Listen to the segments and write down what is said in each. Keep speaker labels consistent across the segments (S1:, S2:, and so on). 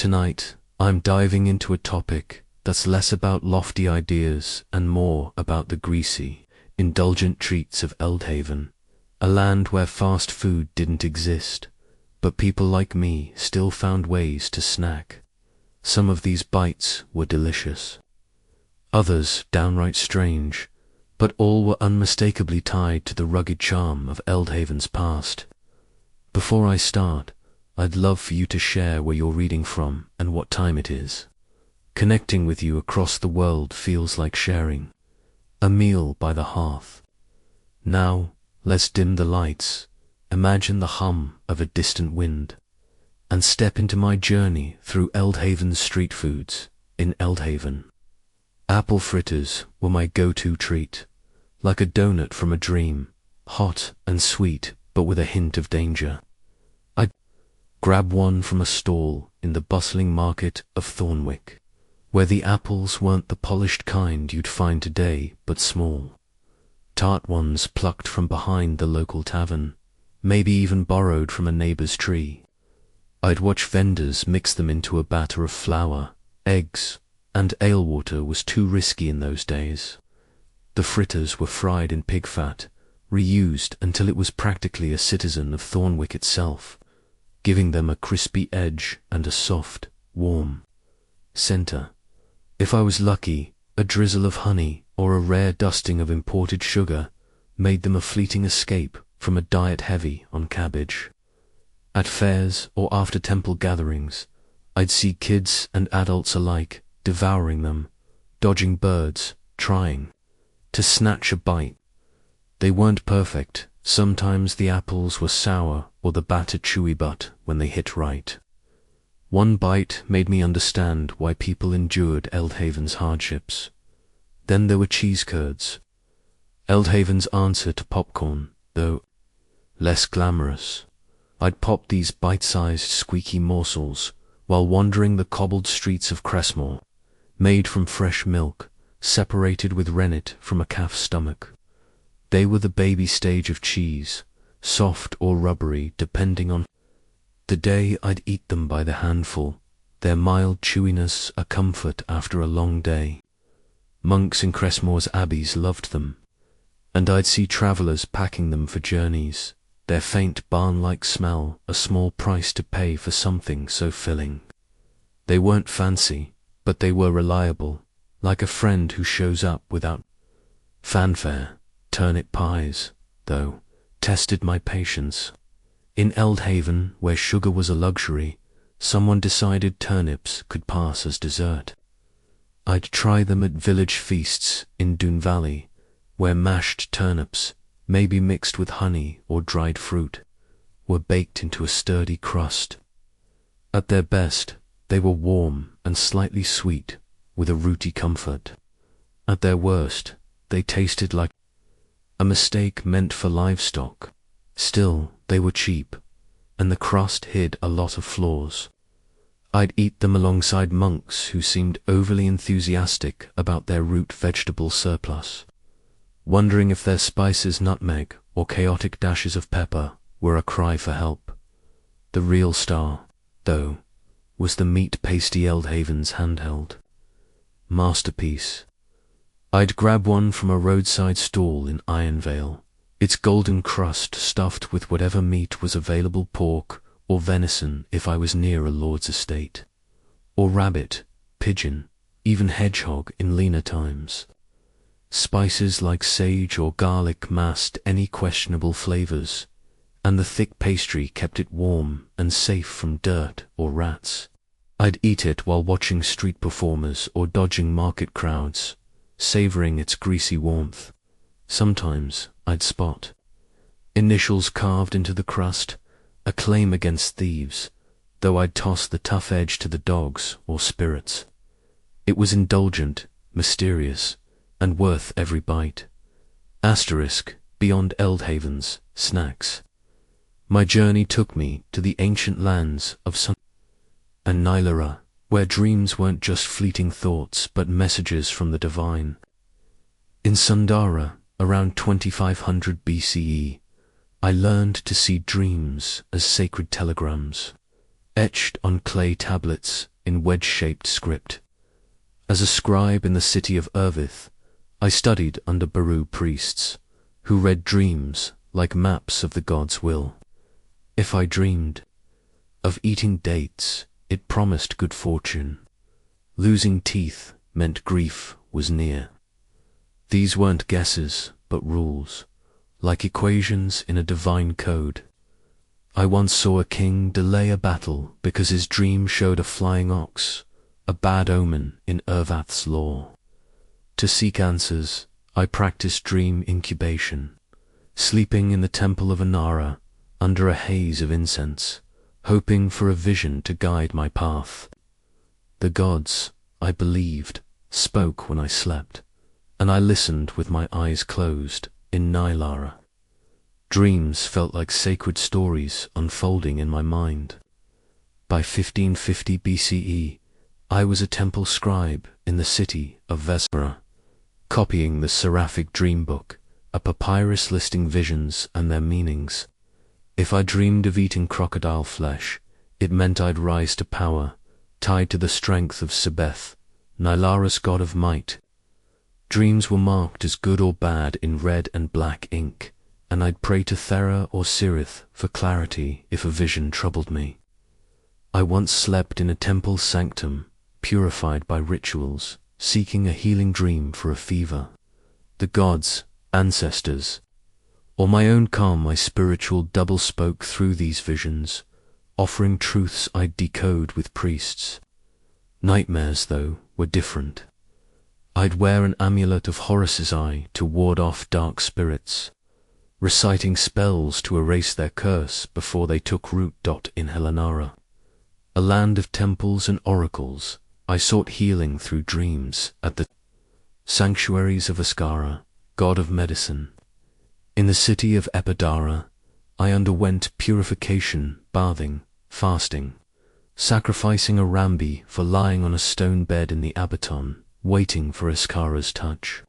S1: Tonight, I'm diving into a topic that's less about lofty ideas and more about the greasy, indulgent treats of Eldhaven, a land where fast food didn't exist, but people like me still found ways to snack. Some of these bites were delicious, others downright strange, but all were unmistakably tied to the rugged charm of Eldhaven's past. Before I start, I'd love for you to share where you're reading from and what time it is. Connecting with you across the world feels like sharing a meal by the hearth. Now, let's dim the lights, imagine the hum of a distant wind, and step into my journey through Eldhaven's street foods in Eldhaven. Apple fritters were my go-to treat, like a donut from a dream, hot and sweet but with a hint of danger. I'd grab one from a stall in the bustling market of Thornwick, where the apples weren't the polished kind you'd find today, but small, tart ones plucked from behind the local tavern, maybe even borrowed from a neighbor's tree. I'd watch vendors mix them into a batter of flour, eggs, and ale water was too risky in those days. The fritters were fried in pig fat, reused until it was practically a citizen of Thornwick itself, giving them a crispy edge and a soft, warm center. If I was lucky, a drizzle of honey or a rare dusting of imported sugar made them a fleeting escape from a diet heavy on cabbage. At fairs or after temple gatherings, I'd see kids and adults alike devouring them, dodging birds, trying to snatch a bite. They weren't perfect. Sometimes the apples were sour or the batter chewy, but when they hit right, one bite made me understand why people endured Eldhaven's hardships. Then there were cheese curds, Eldhaven's answer to popcorn, though less glamorous. I'd pop these bite-sized squeaky morsels while wandering the cobbled streets of Cressmore, made from fresh milk, separated with rennet from a calf's stomach. They were the baby stage of cheese, soft or rubbery depending on the day. I'd eat them by the handful, their mild chewiness a comfort after a long day. Monks in Cressmore's abbeys loved them, and I'd see travellers packing them for journeys, their faint barn-like smell a small price to pay for something so filling. They weren't fancy, but they were reliable, like a friend who shows up without fanfare. Turnip pies, though, tested my patience. In Eldhaven, where sugar was a luxury, someone decided turnips could pass as dessert. I'd try them at village feasts in Doon Valley, where mashed turnips, maybe mixed with honey or dried fruit, were baked into a sturdy crust. At their best, they were warm and slightly sweet, with a rooty comfort. At their worst, they tasted like a mistake meant for livestock. Still, they were cheap, and the crust hid a lot of flaws. I'd eat them alongside monks who seemed overly enthusiastic about their root vegetable surplus, wondering if their spices, nutmeg or chaotic dashes of pepper, were a cry for help. The real star, though, was the meat pasty Eldhaven's handheld masterpiece. I'd grab one from a roadside stall in Ironvale, its golden crust stuffed with whatever meat was available, pork or venison if I was near a lord's estate, or rabbit, pigeon, even hedgehog in leaner times. Spices like sage or garlic masked any questionable flavors, and the thick pastry kept it warm and safe from dirt or rats. I'd eat it while watching street performers or dodging market crowds, savoring its greasy warmth. Sometimes I'd spot initials carved into the crust, a claim against thieves, though I'd toss the tough edge to the dogs or spirits. It was indulgent, mysterious, and worth every bite. Asterisk, beyond Eldhaven's snacks. My journey took me to the ancient lands of Sun and Nylara, where dreams weren't just fleeting thoughts but messages from the divine. In Sundara, around 2500 BCE, I learned to see dreams as sacred telegrams, etched on clay tablets in wedge-shaped script. As a scribe in the city of Ervith, I studied under Baru priests, who read dreams like maps of the god's will. If I dreamed of eating dates, it promised good fortune. Losing teeth meant grief was near. These weren't guesses, but rules, like equations in a divine code. I once saw a king delay a battle because his dream showed a flying ox, a bad omen in Ervath's law. To seek answers, I practiced dream incubation, sleeping in the temple of Anara under a haze of incense, hoping for a vision to guide my path. The gods, I believed, spoke when I slept, and I listened with my eyes closed in Nylara. Dreams felt like sacred stories unfolding in my mind. By 1550 BCE, I was a temple scribe in the city of Vesbera, copying the seraphic dream book, a papyrus listing visions and their meanings. If I dreamed of eating crocodile flesh, it meant I'd rise to power, tied to the strength of Sebeth, Nylara's god of might. Dreams were marked as good or bad in red and black ink, and I'd pray to Thera or Sirith for clarity if a vision troubled me. I once slept in a temple sanctum, purified by rituals, seeking a healing dream for a fever. The gods, ancestors, or my own calm, my spiritual double spoke through these visions, offering truths I'd decode with priests. Nightmares, though, were different. I'd wear an amulet of Horus's eye to ward off dark spirits, reciting spells to erase their curse before they took root. In Helenara, a land of temples and oracles, I sought healing through dreams at the sanctuaries of Askara, god of medicine. In the city of Epidara, I underwent purification, bathing, fasting, sacrificing a Rambi for lying on a stone bed in the Abaton, waiting for Askara's touch.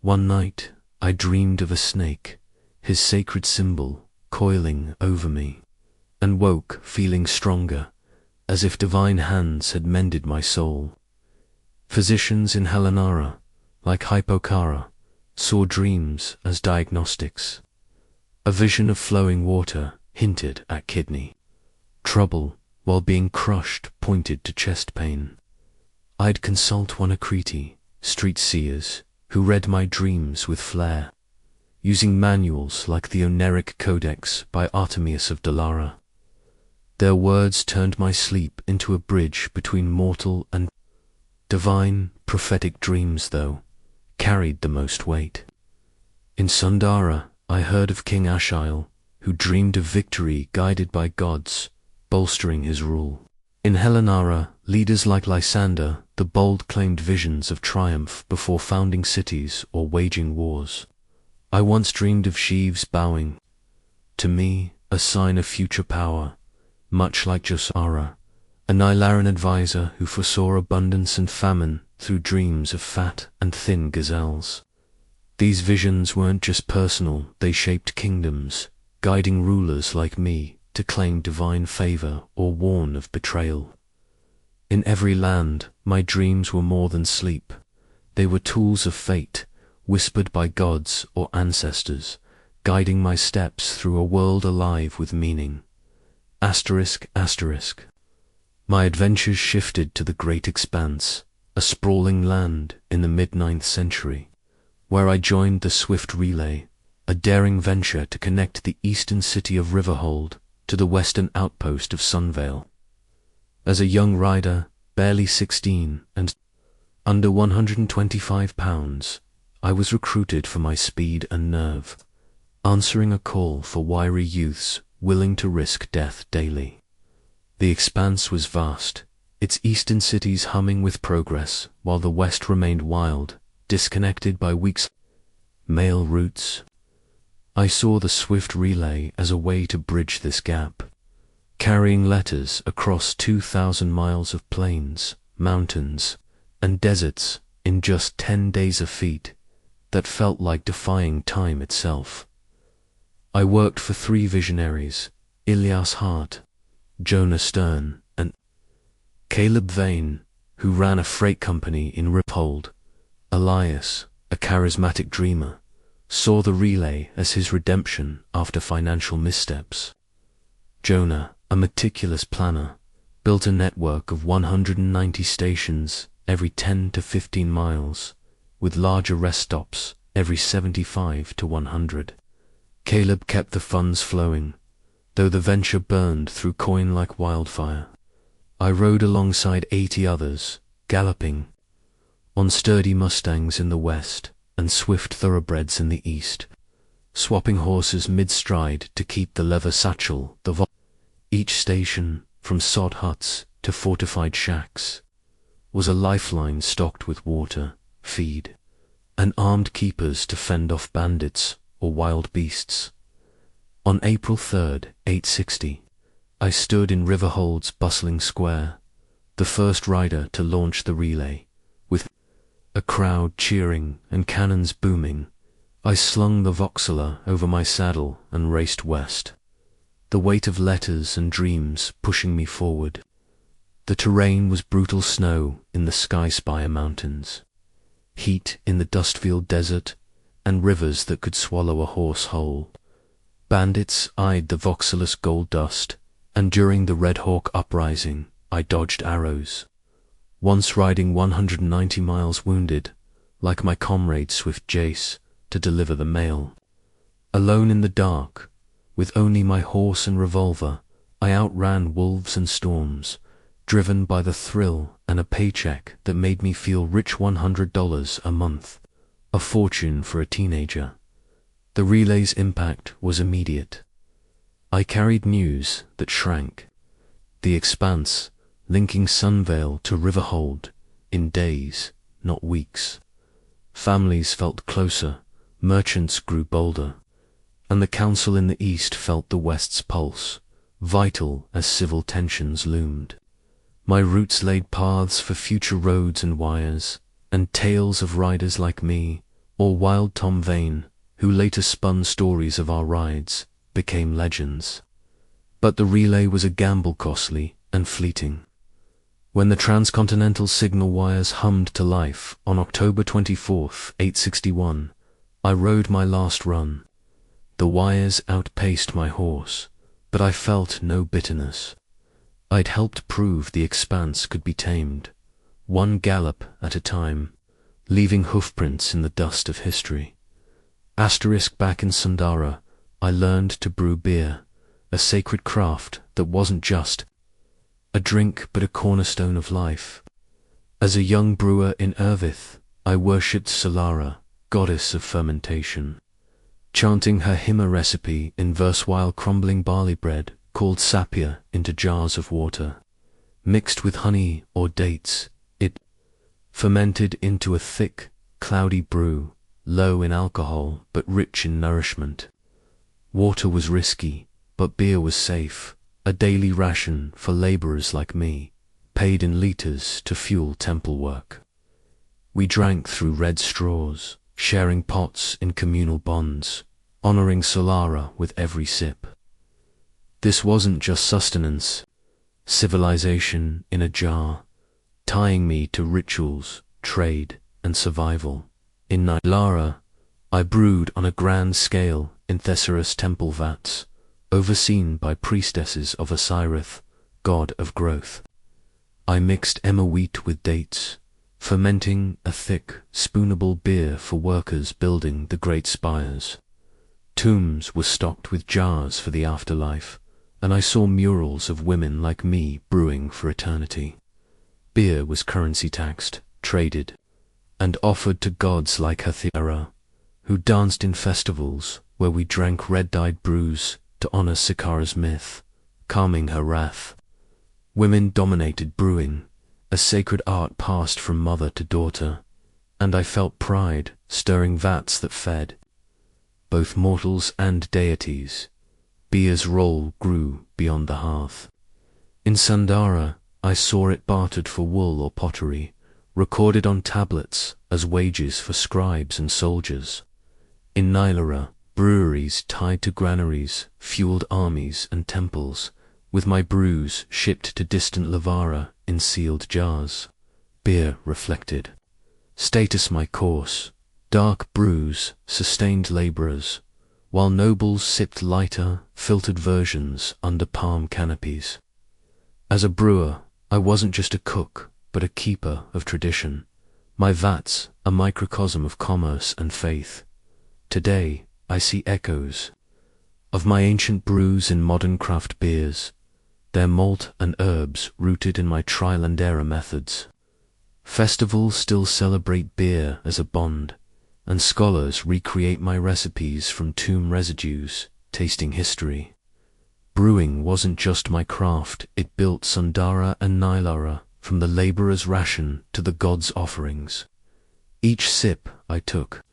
S1: One night, I dreamed of a snake, his sacred symbol, coiling over me, and woke feeling stronger, as if divine hands had mended my soul. Physicians in Helenara, like Hippokara, saw dreams as diagnostics. A vision of flowing water hinted at kidney trouble, while being crushed pointed to chest pain. I'd consult Wanakriti, street seers, who read my dreams with flair, using manuals like the Oneric Codex by Artemius of Dalara. Their words turned my sleep into a bridge between mortal and divine. Prophetic dreams, though, carried the most weight. In Sundara, I heard of King Ashiel, who dreamed of victory guided by gods, bolstering his rule. In Helenara, leaders like Lysander, the bold, claimed visions of triumph before founding cities or waging wars. I once dreamed of sheaves bowing, to me a sign of future power, much like Josara, a Nylaran advisor who foresaw abundance and famine through dreams of fat and thin gazelles. These visions weren't just personal, they shaped kingdoms, guiding rulers like me to claim divine favor or warn of betrayal. In every land, my dreams were more than sleep. They were tools of fate, whispered by gods or ancestors, guiding my steps through a world alive with meaning. Asterisk, asterisk. My adventures shifted to the Great Expanse, a sprawling land in the mid-9th century, where I joined the Swift Relay, a daring venture to connect the eastern city of Riverhold to the western outpost of Sunvale. As a young rider, barely 16 and under 125 pounds, I was recruited for my speed and nerve, answering a call for wiry youths willing to risk death daily. The expanse was vast, its eastern cities humming with progress, while the west remained wild, disconnected by weak mail routes. I saw the Swift Relay as a way to bridge this gap, carrying letters across 2,000 miles of plains, mountains, and deserts in just 10 days of feet that felt like defying time itself. I worked for 3 visionaries, Ilias Hart, Jonah Stern, and Caleb Vane, who ran a freight company in Riphold, Elias, a charismatic dreamer, saw the relay as his redemption after financial missteps. Jonah, a meticulous planner, built a network of 190 stations every 10 to 15 miles, with larger rest stops every 75 to 100. Caleb kept the funds flowing, though the venture burned through coin like wildfire. I rode alongside 80 others, galloping, on sturdy Mustangs in the west and swift thoroughbreds in the east, swapping horses mid-stride to keep the leather satchel, Each station, from sod huts to fortified shacks, was a lifeline stocked with water, feed, and armed keepers to fend off bandits or wild beasts. On April 3rd, 860, I stood in Riverhold's bustling square, the first rider to launch the relay. With a crowd cheering and cannons booming, I slung the Voxeler over my saddle and raced west, the weight of letters and dreams pushing me forward. The terrain was brutal snow in the Sky Spire Mountains, heat in the Dustfield Desert, and rivers that could swallow a horse whole. Bandits eyed the Voxeler's gold dust, and during the Red Hawk uprising, I dodged arrows, once riding 190 miles wounded, like my comrade Swift Jace, to deliver the mail. Alone in the dark, with only my horse and revolver, I outran wolves and storms, driven by the thrill and a paycheck that made me feel rich. $100 a month, a fortune for a teenager. The relay's impact was immediate. I carried news that shrank the expanse, linking Sunvale to Riverhold, in days, not weeks. Families felt closer, merchants grew bolder, and the council in the east felt the west's pulse, vital as civil tensions loomed. My routes laid paths for future roads and wires, and tales of riders like me, or Wild Tom Vane, who later spun stories of our rides, became legends. But the relay was a gamble, costly and fleeting. When the transcontinental signal wires hummed to life on October 24th, 861, I rode my last run. The wires outpaced my horse, but I felt no bitterness. I'd helped prove the expanse could be tamed, one gallop at a time, leaving hoofprints in the dust of history. Back in Sundara, I learned to brew beer, a sacred craft that wasn't just a drink but a cornerstone of life. As a young brewer in Ervith, I worshipped Solara, goddess of fermentation, chanting her Hima recipe in verse while crumbling barley bread called sapia into jars of water. Mixed with honey or dates, it fermented into a thick, cloudy brew, low in alcohol but rich in nourishment. Water was risky, but beer was safe, a daily ration for laborers like me, paid in liters to fuel temple work. We drank through red straws, sharing pots in communal bonds, honoring Solara with every sip. This wasn't just sustenance, civilization in a jar, tying me to rituals, trade, and survival. In Lara, I brewed on a grand scale in Thesaurus temple vats, overseen by priestesses of Osirith, god of growth. I mixed emmer wheat with dates, fermenting a thick, spoonable beer for workers building the great spires. Tombs were stocked with jars for the afterlife, and I saw murals of women like me brewing for eternity. Beer was currency taxed, traded, and offered to gods like Hathira, who danced in festivals where we drank red-dyed brews to honor Sikara's myth, calming her wrath. Women dominated brewing, a sacred art passed from mother to daughter, and I felt pride stirring vats that fed both mortals and deities. Beer's role grew beyond the hearth. In Sundara, I saw it bartered for wool or pottery, recorded on tablets as wages for scribes and soldiers. In Nylara, breweries tied to granaries fueled armies and temples, with my brews shipped to distant Lavara in sealed jars. Beer reflected. Status my course. Dark brews sustained labourers, while nobles sipped lighter, filtered versions under palm canopies. As a brewer, I wasn't just a cook, but a keeper of tradition. My vats, a microcosm of commerce and faith. Today, I see echoes of my ancient brews in modern craft beers, their malt and herbs rooted in my trial and error methods. Festivals still celebrate beer as a bond, and scholars recreate my recipes from tomb residues, tasting history. Brewing wasn't just my craft, it built Sundara and Nilara, from the labourer's ration to the gods' offerings. Each sip I took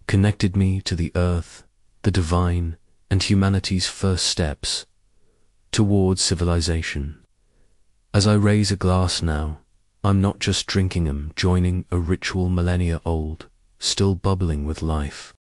S1: connected me to the earth, the divine, and humanity's first steps towards civilization. As I raise a glass now, I'm not just drinking 'em, joining a ritual millennia old, still bubbling with life.